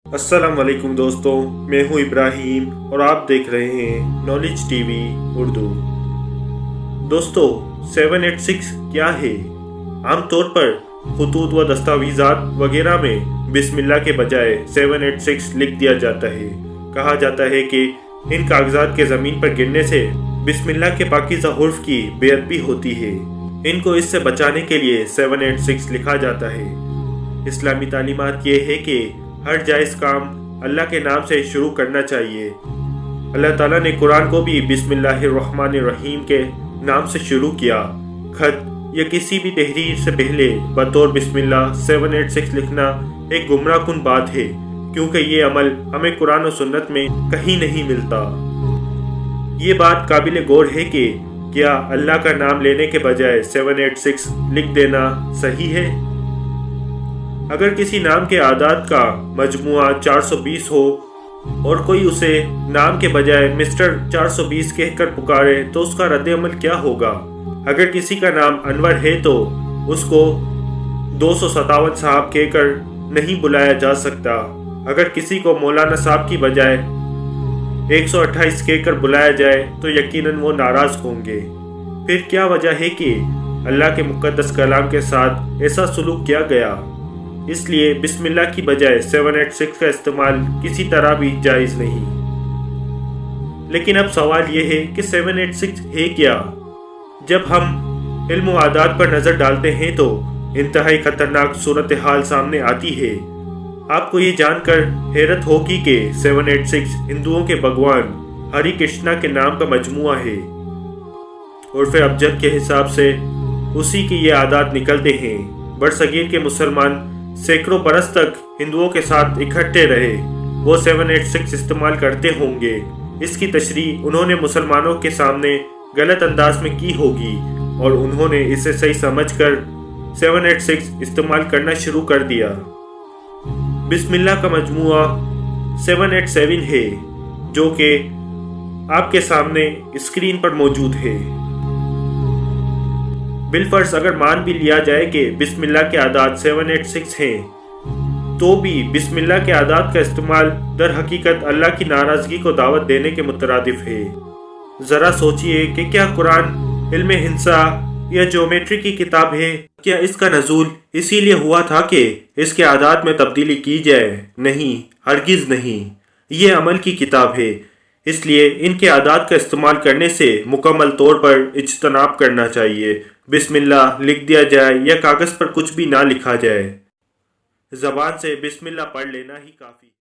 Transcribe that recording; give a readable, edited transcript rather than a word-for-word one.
अस्सलाम वालेकुम दोस्तों, मैं हूं इब्राहिम और आप देख रहे हैं नॉलेज टीवी उर्दू। दोस्तों, 786 क्या है? आमतौर पर खतूत व दस्तावेज़ात वगैरह में बिस्मिल्लाह के बजाय 786 लिख दिया जाता है। कहा जाता है कि इन कागजात के ज़मीन पर गिरने से बिस्मिल्लाह के पाकीज़ा हुर्फ की बेअदबी होती है। इनको इससे बचाने के लिए 786 लिखा जाता है। इस्लामी तालीमात ये है कि हर जायज़ काम अल्लाह के नाम से शुरू करना चाहिए। अल्लाह ताला ने कुरान को भी बिस्मिल्लाहिर्रहमानिर्रहीम के नाम से शुरू किया। खत या किसी भी तहरीर से पहले बतौर बिस्मिल्लाह 786 लिखना एक गुमराहकुन बात है, क्योंकि ये अमल हमें कुरान और सुन्नत में कहीं नहीं मिलता। ये बात काबिल गौर है कि क्या अल्लाह का नाम लेने के बजाय 786 लिख देना सही है? अगर किसी नाम के आदात का मजमुआ 420 हो और कोई उसे नाम के बजाय मिस्टर 420 कहकर पुकारे तो उसका रद्द-ए-अमल क्या होगा? अगर किसी का नाम अनवर है तो उसको 257 साहब कहकर नहीं बुलाया जा सकता। अगर किसी को मौलाना साहब की बजाय 128 कहकर बुलाया जाए तो यकीनन वो नाराज होंगे। फिर क्या वजह है कि अल्लाह के मुक़द्दस कलाम के साथ ऐसा सलूक किया गया? इसलिए बिस्मिल्लाह की बजाय 786 का इस्तेमाल किसी तरह भी जायज़ नहीं। लेकिन अब सवाल यह है कि 786 है क्या? जब हम इल्म व आदात पर नज़र डालते हैं तो इंतहाई खतरनाक सूरत हाल सामने आती है। आपको ये जानकर हैरत होगी कि 786 हिंदुओं के भगवान हरि कृष्णा के नाम का मजमुआ है। उर्फ़ अबजद के हिसाब से उसी के ये आदात निकलते हैं। बरसगीर के मुसलमान सैकड़ों बरस तक हिंदुओं के साथ इकट्ठे रहे, वो 786 इस्तेमाल करते होंगे। इसकी तशरीह उन्होंने मुसलमानों के सामने गलत अंदाज में की होगी और उन्होंने इसे सही समझकर 786 इस्तेमाल करना शुरू कर दिया। बिस्मिल्लाह का मजमुआ 787 है, जो कि आपके सामने स्क्रीन पर मौजूद है। बिलफर्ज अगर मान भी लिया जाए कि बिस्मिल्लाह के आदात 786 हैं, तो भी बिस्मिल्लाह के आदात का इस्तेमाल दर हकीकत अल्लाह की नाराज़गी को दावत देने के मुतरादिफ है। ज़रा सोचिए कि क्या कुरान इल्म हिंसा या ज्योमेट्री की किताब है? क्या इसका नज़ूल इसीलिए हुआ था कि इसके आदात में तब्दीली की जाए? नहीं, हरगिज़ नहीं। ये अमल की किताब है, इसलिए इनके आदात का इस्तेमाल करने से मुकम्मल तौर पर इज्तनाब करना चाहिए। बिस्मिल्लाह लिख दिया जाए या कागज़ पर कुछ भी ना लिखा जाए, ज़बान से बिस्मिल्लाह पढ़ लेना ही काफ़ी।